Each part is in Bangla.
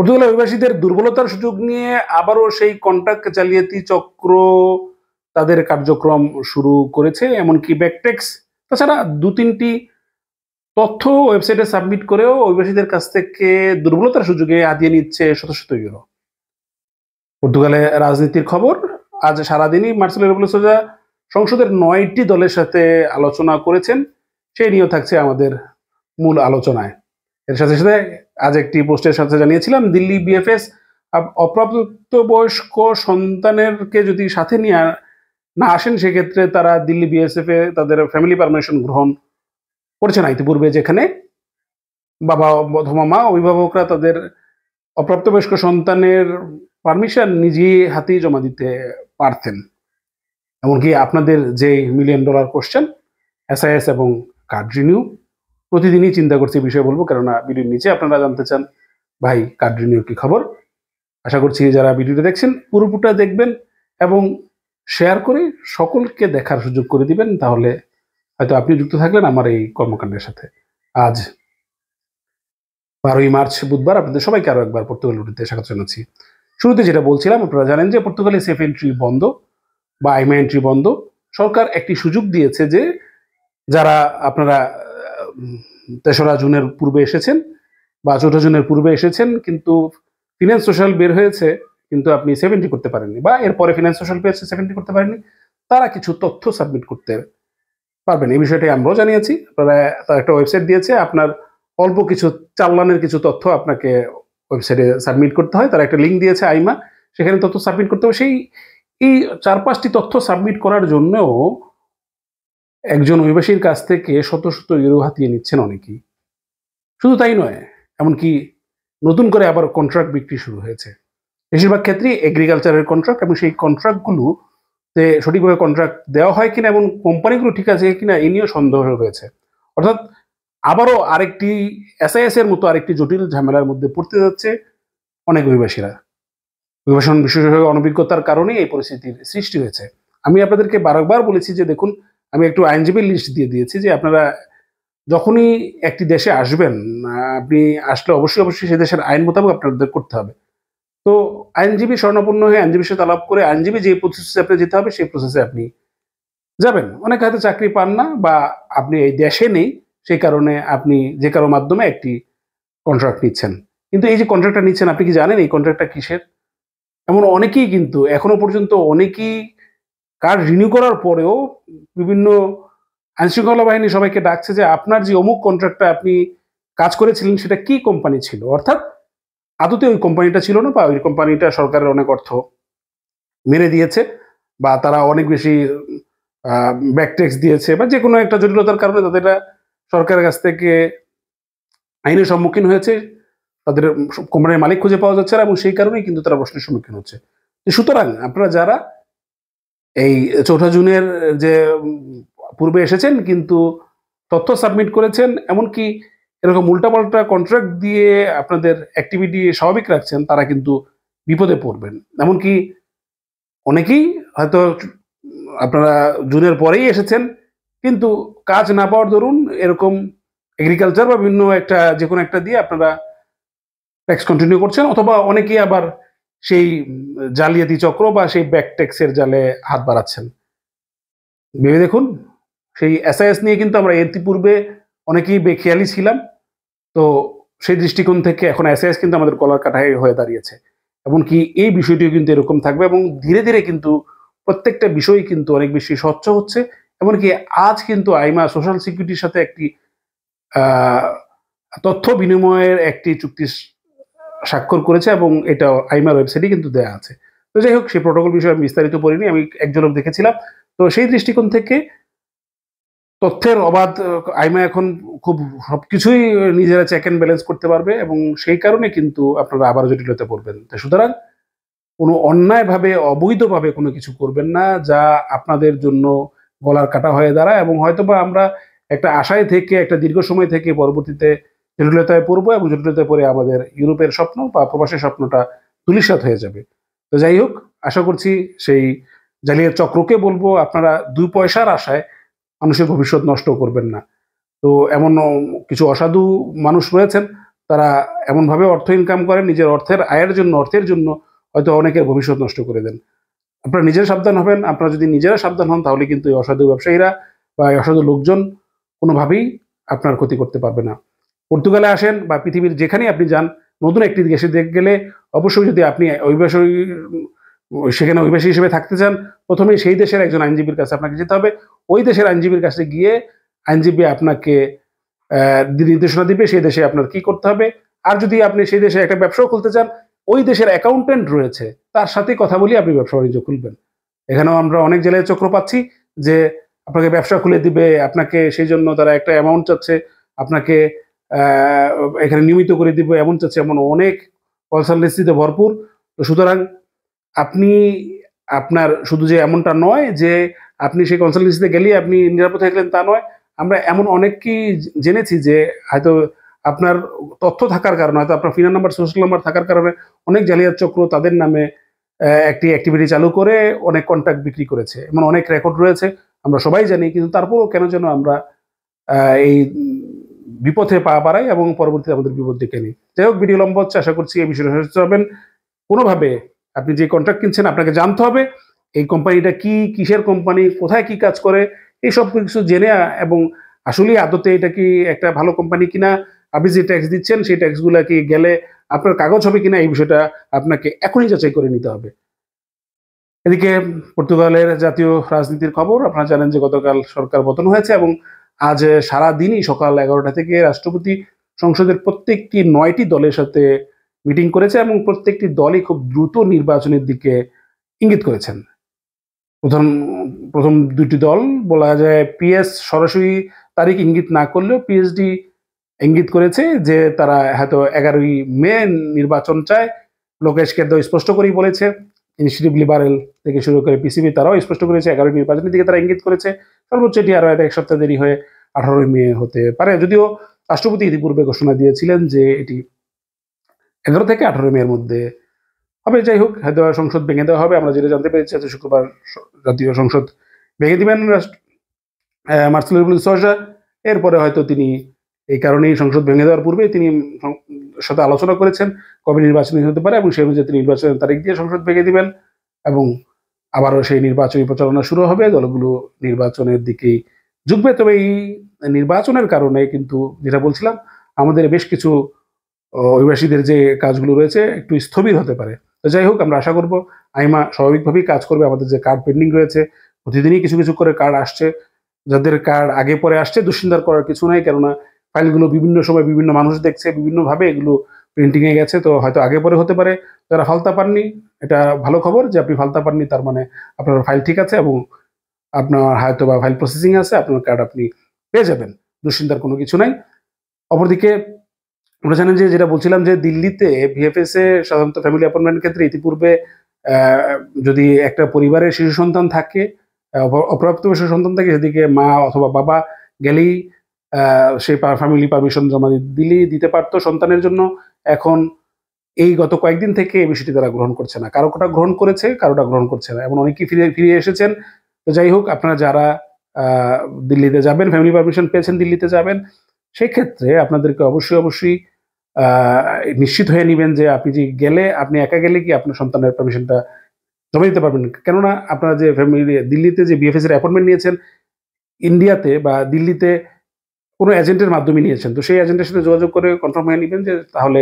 পর্তুগালের অভিবাসীদের দুর্বলতার সুযোগ নিয়ে আবারও সেই কন্ট্রাক্ট জালিয়াতি চক্র তাদের কার্যক্রম শুরু করেছে, এমনকি ব্যাকটেক্স তাছাড়া দু তিনটি তথ্য ওয়েবসাইটে সাবমিট করেও অভিবাসীদের কাছ থেকে দুর্বলতার সুযোগে হাতিয়ে নিচ্ছে শত শত ইউরো। পর্তুগালে রাজনীতির খবর। আজ সারাদিনই মার্সেলো রেবেলো সোজা সংসদের 9টি দলের সাথে আলোচনা করেছেন, সেই নিয়েও থাকছে আমাদের মূল আলোচনায়। এর সাথে সাথে আজ একটি পোস্টের সাথে জানিয়েছিলাম দিল্লি বিএফএস অপ্রাপ্তবয়স্ক সন্তানেরকে যদি সাথে নিয়ে না আসেন সেক্ষেত্রে তারা দিল্লি বিএসএফ এ তাদের ফ্যামিলি পারমিশন গ্রহণ করেছে না ইতিপূর্বে, যেখানে বাবা অথবা মা অভিভাবকরা তাদের অপ্রাপ্তবয়স্ক সন্তানের পারমিশন নিজেই হাতেই জমা দিতে পারতেন। এমনকি আপনাদের যে $1,000,000 কোশ্চেন এসআইএস এবং কার্ড রিনিউ প্রতিদিনই চিন্তা করছি বিষয়ে বলবো, কেননা ভিডিওর নিচে আপনারা জানতে চান ভাই কার্ড রিনিউর কি খবর। আশা করছি যারা ভিডিওটা দেখছেন পুরোপুরটা দেখবেন এবং শেয়ার করে সকলকে দেখার সুযোগ করে দিবেন, তাহলে হয়তো আপনি যুক্ত থাকলেন আমার এই কর্মকাণ্ডের সাথে। আজ 12ই মার্চ বুধবার আপনাদের সবাইকে আরো একবার পর্তুগাল রুটিতে স্বাগত জানাচ্ছি। শুরুতে যেটা বলছিলাম, আপনারা জানেন যে পর্তুগালে সেফ এন্ট্রি বন্ধ বা আইমা এন্ট্রি বন্ধ। সরকার একটি সুযোগ দিয়েছে যে যারা আপনারা 3রা জুনের পূর্বে এসেছেন বা 4ঠা জুনের পূর্বে এসেছেন কিন্তু ফিনান্স সোশ্যাল বের হয়েছে কিন্তু আপনি 70 করতে পারেননি, বা এরপরে ফিনান্স সোশ্যাল পেয়েছে 70 করতে পারেননি, তারা কিছু তথ্য সাবমিট করতে পারবেন। এই বিষয়টাই আমরাও জানিয়েছি। আপনারা তার একটা ওয়েবসাইট দিয়েছে, আপনার অল্প কিছু চালানের কিছু তথ্য আপনাকে ওয়েবসাইটে সাবমিট করতে হয়। তারা একটা লিঙ্ক দিয়েছে আইমা, সেখানে তথ্য সাবমিট করতে হবে। এই 4-5টি তথ্য সাবমিট করার জন্যও একজন অভিবাসীর কাছ থেকে শত শত ইউরো হাতিয়ে নিচ্ছেন অনেকেই। শুধু তাই নয়, এমনকি নতুন করে আবার কন্ট্রাক্ট বিক্রি শুরু হয়েছে। বেশিরভাগ ক্ষেত্রেই এগ্রিকালচারের কন্ট্রাক্ট, এবং সেই কন্ট্রাক্টগুলোতে সঠিকভাবে কন্ট্রাক্ট দেওয়া হয় কিনা এবং কোম্পানিগুলো ঠিক আছে কিনা এই নিয়েও সন্দেহ রয়েছে। অর্থাৎ আবারও আরেকটি এসআইএস এর মতো আরেকটি জটিল ঝামেলার মধ্যে পড়তে যাচ্ছে অনেক অভিবাসীরা। অভিবাসন বিশেষজ্ঞ অনভিজ্ঞতার কারণেই এই পরিস্থিতির সৃষ্টি হয়েছে। আমি আপনাদেরকে বারবার বলেছি যে দেখুন, আমি একটু আইনজীবীর লিস্ট দিয়ে দিয়েছি যে আপনারা যখনই একটি দেশে আসবেন, আপনি আসলে অবশ্যই সেই দেশের আইন মোতাবেক আপনাদের করতে হবে। তো আইনজীবী শরণাপন্ন হয়ে আইনজীবীর সাথে আলাপ করে আইনজীবী যে প্রসেসে আপনি যেতে হবে সেই প্রসেসে আপনি যাবেন। অনেকে হয়তো চাকরি পান না বা আপনি এই দেশে নেই, সেই কারণে আপনি যে কারো মাধ্যমে একটি কন্ট্রাক্ট নিচ্ছেন। কিন্তু এই যে কন্ট্রাক্টটা নিচ্ছেন, আপনি কি জানেন এই কন্ট্রাক্টটা কিসের? এমন অনেকেই কিন্তু এখনো পর্যন্ত অনেকেই কার্ড রিনিউ করার পরেও বিভিন্ন আইনশৃঙ্খলা বাহিনী সবাইকে ডাকছে যে আপনার যে অমুক কন্ট্রাক্টটা আপনি কাজ করেছিলেন সেটা কি কোম্পানি ছিল। অর্থাৎ আদতে ওই কোম্পানিটা ছিল না, বা ওই কোম্পানিটা সরকারের অনেক অর্থ মেরে দিয়েছে, বা তারা অনেক বেশি ব্যাক ট্যাক্স দিয়েছে, বা যে কোনো একটা জটিলতার কারণে তাদের সরকারের কাছ থেকে আইনের সম্মুখীন হয়েছে, তাদের কোম্পানির মালিক খুঁজে পাওয়া যাচ্ছে না, এবং সেই কারণেই কিন্তু তারা প্রশ্নের সম্মুখীন হচ্ছে। সুতরাং আপনারা যারা এই 4ঠা জুনের যে পূর্বে এসেছেন কিন্তু তথ্য সাবমিট করেছেন, এমনকি এরকম উল্টাপাল্টা কন্ট্রাক্ট দিয়ে আপনাদের অ্যাক্টিভিটি স্বাভাবিক রাখছেন, তারা কিন্তু বিপদে পড়বেন। এমনকি অনেকেই হয়তো আপনারা জুনের পরেই এসেছেন কিন্তু কাজ না পাওয়ার দরুন এরকম এগ্রিকালচার বা বিভিন্ন একটা যে কোনো একটা দিয়ে আপনারা ট্যাক্স কন্টিনিউ করছেন, অথবা অনেকেই আবার সেই জালিয়াতি চক্র বা সেই ব্যাক ট্যাক্সের জালে হাত বাড়াচ্ছেন। ভেবে দেখুন, সেই এসআইএস নিয়ে কিন্তু আমরা ইতিপূর্বে অনেকেই বেখেয়ালি ছিলাম। তো সেই দৃষ্টিকোণ থেকে এখন এসআইএস কিন্তু আমাদের গলার কাটাই হয়ে দাঁড়িয়েছে। এমনকি এই বিষয়টিও কিন্তু এরকম থাকবে, এবং ধীরে ধীরে কিন্তু প্রত্যেকটা বিষয় কিন্তু অনেক বেশি স্বচ্ছ হচ্ছে। এমনকি আজ কিন্তু আইমা সোশ্যাল সিকিউরিটির সাথে একটি তথ্য বিনিময়ের একটি চুক্তি স্বাক্ষর করেছে, এবং এটা আইমার ওয়েবসাইটে কিন্তু দেওয়া আছে। তো যাই হোক, সেই প্রোটোকল বিষয়ে আমি বিস্তারিত পড়িনি, আমি এক ঝলক দেখেছিলাম। তো সেই দৃষ্টিকোণ থেকে তথ্যের অবাধ আইমা এখন খুব সবকিছুই নিজেরা চেক অ্যান্ড ব্যালেন্স করতে পারবে, এবং সেই কারণে কিন্তু আপনারা আবার জটিলতা পড়বেন। তো সুতরাং কোনো অন্যায়ভাবে অবৈধভাবে কোনো কিছু করবেন না যা আপনাদের জন্য গলার কাটা হয়ে দাঁড়ায়, এবং হয়তোবা আমরা একটা আশায় থেকে একটা দীর্ঘ সময় থেকে পরবর্তীতে জটিলতায় পড়বো, এবং জটিলতায় পড়ে আমাদের ইউরোপের স্বপ্ন বা প্রবাসের স্বপ্নটা ধূলিসাৎ হয়ে যাবে। তো যাই হোক, আশা করছি সেই জালিয়াত চক্রকে বলবো আপনারা 2 পয়সার আশায় মানুষের ভবিষ্যৎ নষ্ট করবেন না। তো এমন কিছু অসাধু মানুষ রয়েছেন, তারা এমনভাবে অর্থ ইনকাম করেন, নিজের অর্থের জন্য হয়তো অনেকের ভবিষ্যৎ নষ্ট করে দেন। আপনারা নিজেরা সাবধান হবেন। আপনারা যদি নিজেরা সাবধান হন তাহলে কিন্তু এই অসাধু ব্যবসায়ীরা বা এই অসাধু লোকজন কোনোভাবেই আপনার ক্ষতি করতে পারবে না। পর্তুগালে আসেন বা পৃথিবীর যেখানেই আপনি যান, নতুন একটি দেশে গেলে অবশ্যই যদি আপনি সেখানে অভিবাসী হিসেবে থাকতে চান, প্রথমেই সেই দেশের একজন আইনজীবীর কাছে আপনাকে যেতে হবে। ওই দেশের আইনজীবীর কাছে গিয়ে আইনজীবী আপনাকে নির্দেশনা দিবে সেই দেশে আপনার কি করতে হবে। আর যদি আপনি সেই দেশে একটা ব্যবসাও খুলতে চান, ওই দেশের অ্যাকাউন্টেন্ট রয়েছে, তার সাথে কথা বলে আপনি ব্যবসা বাণিজ্য খুলবেন। এখানেও আমরা অনেক জেলায় চক্র পাচ্ছি যে আপনাকে ব্যবসা খুলে দিবে, আপনাকে সেই জন্য তারা একটা অ্যামাউন্ট চাচ্ছে, আপনাকে এখানে নিয়মিত করে দিবে এমন চাচ্ছে, এমন অনেক কনসালটেন্সিতে ভরপুর। তো সুতরাং আপনি আপনার শুধু যে এমনটা নয় যে আপনি সেই কনসালটেন্সিতে গেলেই আপনি নিরাপদ থাকলেন তা নয়। আমরা এমন অনেককেই জেনেছি যে হয়তো আপনার তথ্য থাকার কারণে, হয়তো আপনার ফিনার নাম্বার, সোশ্যাল নাম্বার থাকার কারণে অনেক জালিয়াত চক্র তাদের নামে একটি অ্যাক্টিভিটি চালু করে অনেক কন্ট্রাক্ট বিক্রি করেছে। এমন অনেক রেকর্ড রয়েছে, আমরা সবাই জানি। কিন্তু তারপরেও কেন যেন আমরা এই বিপথে পা বাড়াই এবং পরবর্তীতে আমাদের বিপদ ডেকে নিই। যাই হোক, ভিডিও লম্বা হচ্ছে, আশা করছি এই বিষয়টা সচেতন হবেন। কোনোভাবে আপনি যে কন্ট্রাক্ট কিনছেন আপনাকে জানতে হবে এই কোম্পানিটা কি, কিসের কোম্পানি, কোথায় কি কাজ করে, এই সব কিছু জেনে এবং আসলে আদতে এটা কি একটা ভালো কোম্পানি কিনা, আপনি যে ট্যাক্স দিচ্ছেন সেই ট্যাক্সগুলো কি গেলে আপনার কাগজ হবে কিনা, এই বিষয়টা আপনাকে এখনই যাচাই করে নিতে হবে। এদিকে পর্তুগালের জাতীয় রাজনীতির খবর, আপনারা জানেন যে গতকাল সরকার পতন হয়েছে এবং আজ সারা দিনই সকাল 11টা থেকে রাষ্ট্রপতি সংসদের প্রত্যেকটি 9টি দলের সাথে মিটিং করেছে এবং প্রত্যেকটি দলই খুব দ্রুত নির্বাচনের দিকে ইঙ্গিত করেছেন। প্রথম দুটি দল বলা যায় পিএস সরাসরি তারিখ ইঙ্গিত না করলেও পিএসডি ইঙ্গিত করেছে যে তারা হয়তো 11ই মে নির্বাচন চায়। লোকেশ কেদ্র স্পষ্ট করেই বলেছে, ইনিশিয়েটিভ লিবারেল থেকে শুরু করে পিসিবি তারাও স্পষ্ট করেছে 11ই নির্বাচনের দিকে তারা ইঙ্গিত করেছে। সর্বোচ্চ এটি আরো এক সপ্তাহ দেরি হয়ে 18ই মে হতে পারে, যদিও রাষ্ট্রপতি ইতিপূর্বে ঘোষণা দিয়েছিলেন যে এটি 11 থেকে 18 মের মধ্যে হবে। যাই হোক, হয়তো সংসদ ভেঙে দেওয়া হবে। আমরা যেটা জানতে পেরেছি আজ শুক্রবার জাতীয় সংসদ ভেঙে দিবেন মার্সেলো রেবেলো ডি সোজা। এরপরে হয়তো তিনি এই কারণেই সংসদ ভেঙে দেওয়ার পূর্বে তিনি সাথে আলোচনা করেছেন কবে নির্বাচন হতে পারে এবং সেই অনুযায়ী তিনি নির্বাচনের তারিখ দিয়ে সংসদ ভেঙে দিবেন এবং আবারও সেই নির্বাচনী প্রচারণা শুরু হবে। দলগুলো নির্বাচনের দিকেই ঝুঁকবে। তবে এই নির্বাচনের কারণে কিন্তু যেটা বলছিলাম, আমাদের বেশ কিছু অভিবাসীদের যে কাজগুলো রয়েছে একটু স্থবির হতে পারে। তো যাই হোক, আমরা আশা করব আইমা স্বাভাবিকভাবেই কাজ করবে। আমাদের যে কার্ড পেন্ডিং রয়েছে, প্রতিদিনই কিছু কিছু করে কার্ড আসছে। যাদের কার্ড আগে পরে আসছে দুশ্চিন্তার করার কিছু নাই, কেননা ফাইলগুলো বিভিন্ন সময় বিভিন্ন মানুষ দেখছে, বিভিন্নভাবে এগুলো প্রিন্টিংয়ে গেছে। তো হয়তো আগে পরে হতে পারে। যারা ফালতা পাননি, এটা ভালো খবর যে আপনি ফালতা পাননি, তার মানে আপনার ফাইল ঠিক আছে এবং আপনার হয়তো বা ফাইল প্রসেসিং আছে, আপনার কার্ড আপনি পেয়ে যাবেন। দুশ্চিন্তার কোনো কিছু নাই। অপরদিকে আমরা জানেন যে যেটা বলছিলাম যে দিল্লিতে ভিএফএস এ সাধারণত ফ্যামিলি অ্যাপয়েন্টমেন্ট ক্ষেত্রে ইতিপূর্বে যদি একটা পরিবারের শিশু সন্তান থাকে, অপ্রাপ্ত শিশু সন্তান থাকে, সেদিকে মা অথবা বাবা গেলেই সেই ফ্যামিলি পারমিশন জমা দিতে পারতো সন্তানের জন্য। এখন এই গত কয়েকদিন থেকে এই বিষয়টি তারা গ্রহণ করছে না। কারোটা গ্রহণ করেছে, কারোটা গ্রহণ করছে না, এমন অনেকেই ফিরে এসেছেন। তো যাই হোক, আপনারা যারা দিল্লিতে যাবেন, ফ্যামিলি পারমিশন পেয়েছেন, দিল্লিতে যাবেন, সেক্ষেত্রে আপনাদেরকে অবশ্যই নিশ্চিত হয়ে নেবেন যে আপনি যে গেলে, আপনি একা গেলে কি আপনার সন্তানের পারমিশনটা জমা দিতে পারবেন। কেননা আপনারা যে ফ্যামিলি দিল্লিতে যে বিএফএস এর অ্যাপয়েন্টমেন্ট নিয়েছেন, ইন্ডিয়াতে বা দিল্লিতে কোনো এজেন্টের মাধ্যমে নিয়েছেন, তো সেই এজেন্টের সাথে যোগাযোগ করে কনফার্ম হয়ে নেবেন যে তাহলে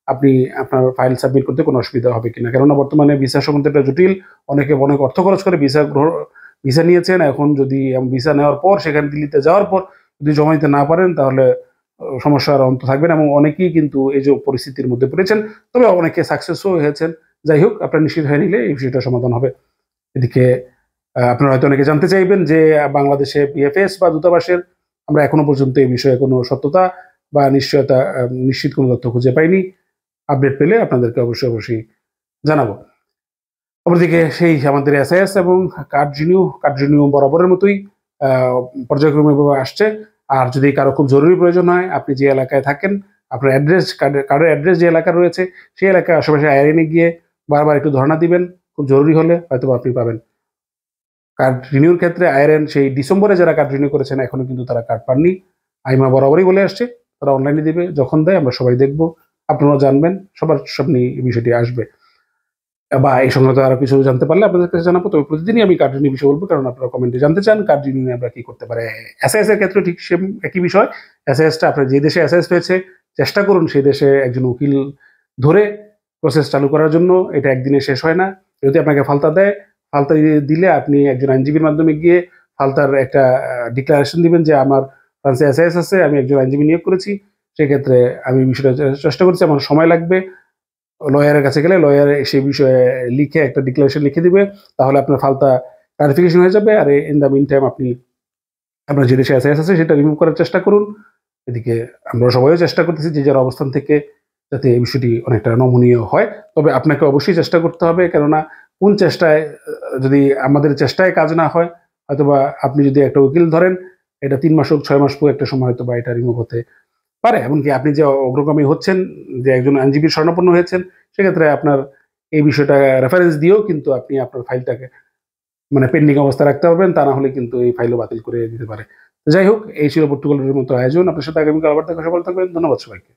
আপনি আপনার ফাইল সাবমিট করতে কোনো অসুবিধা হবে কিনা। কেননা বর্তমানে ভিসা সংক্রান্ত জটিল, অনেকে অনেক অর্থ খরচ করে ভিসা নিয়েছেন। এখন যদি ভিসা নেওয়ার পর সেখানে দিল্লিতে যাওয়ার পর যদি জমা দিতে না পারেন তাহলে সমস্যার অন্ত থাকবে না এবং অনেকেই কিন্তু এই যে পরিস্থিতির মধ্যে পড়েছেন, তবে অনেকে সাকসেসও হয়েছেন। যাই হোক, আপনারা নিশ্চিত হয়ে নিলে এই বিষয়টা সমাধান হবে। এদিকে আপনারা হয়তো অনেকে জানতে চাইবেন যে বাংলাদেশে বিএফএস বা দূতাবাসের, আমরা এখনো পর্যন্ত এই বিষয়ে কোনো সত্যতা বা নিশ্চিত কোনো তথ্য খুঁজে পাইনি। আপডেট পেলে আপনাদেরকে অবশ্যই জানাবো। অপরদিকে সেই আমাদের এসআইএস এবং কার্ড রিনিউ বরাবরের মতোই পর্যায়ক্রমে আসছে। আর যদি কারো খুব জরুরি প্রয়োজন হয়, আপনি যে এলাকায় থাকেন, আপনার অ্যাড্রেস, কার্ডের অ্যাড্রেস যে এলাকা রয়েছে, সেই এলাকায় আশেপাশে আইআরএনে গিয়ে বারবার একটু ধর্ণা দিবেন। খুব জরুরি হলে হয়তো আপনি পাবেন। কার্ড রিনিউর ক্ষেত্রে আইআরএন সেই ডিসেম্বরে যারা কার্ড রিনিউ করেছেন এখনো কিন্তু তারা কার্ড পাননি। আইমা বরাবরই বলে আসছে তারা অনলাইনে দিবে, যখন দেয় আমরা সবাই দেখব, আপনারাও জানবেন, সবার সামনে এই বিষয়টি আসবে। বা এই সংক্রান্ত আরো কিছু জানতে পারলে আপনাদের কাছে জানাবো। তবে প্রতিদিনই আমি কার্ড রিনিউ বিষয়ে বলবো, কারণ আপনারা কমেন্টে জানতে চান কার্ড রিনিউ আমরা কি করতে পারি। এসআইএস এর ক্ষেত্রে ঠিক সেম একই বিষয়। এসআইএস টা আপনার যে দেশে এসআইএস হয়েছে চেষ্টা করুন সেই দেশে একজন উকিল ধরে প্রসেস চালু করার জন্য। এটা একদিনে শেষ হয় না। যদি আপনাকে ফালতা দেয়, ফালতা দিলে আপনি একজন আইনজীবীর মাধ্যমে গিয়ে ফালতার একটা ডিক্লারেশন দিবেন যে আমার ফ্রান্সে এসআইএস আছে, আমি একজন আইনজীবী নিয়োগ করেছি। সেক্ষেত্রে আমি বিষয়টা চেষ্টা করছি, আমার সময় লাগবে। লয়ারের কাছে গেলে লয়ার সেই বিষয়ে লিখে একটা ডিক্লারেশন লিখে দিবে, তাহলে আপনার ফালতা ক্লারিফিকেশন হয়ে যাবে। আর ইন দ্য মিন টাইম আপনি আপনার যে দেশে এসআইএস আছে সেটা রিমুভ করার চেষ্টা করুন। এদিকে আমরা সবাইও চেষ্টা করতেছি যে যার অবস্থান থেকে, যাতে এই বিষয়টি অনেকটা নমনীয় হয়। তবে আপনাকে অবশ্যই চেষ্টা করতে হবে, কেননা কোন চেষ্টায় যদি আমাদের চেষ্টায় কাজ না হয়, হয়তোবা আপনি যদি একটা উকিল ধরেন, এটা 3 মাস হোক 6 মাস হোক একটা সময় হয়তো বা এটা রিমুভ হতে পারে। এমনকি আপনি যে অগ্রগামী হচ্ছেন, যে একজন আইনজীবীর শরণাপন্ন হয়েছেন, সেক্ষেত্রে আপনার এই বিষয়টা রেফারেন্স দিয়েও কিন্তু আপনি আপনার ফাইলটাকে মানে পেন্ডিং অবস্থায় রাখতে পারবেন। তা না হলে কিন্তু এই ফাইলও বাতিল করে দিতে পারে। তো যাই হোক, এই ছিল পর্তুগালের মতো আয়োজন। আপনার সাথে আগামীকাল আবার দেখা, সবাই ভালো থাকবেন। ধন্যবাদ সবাইকে।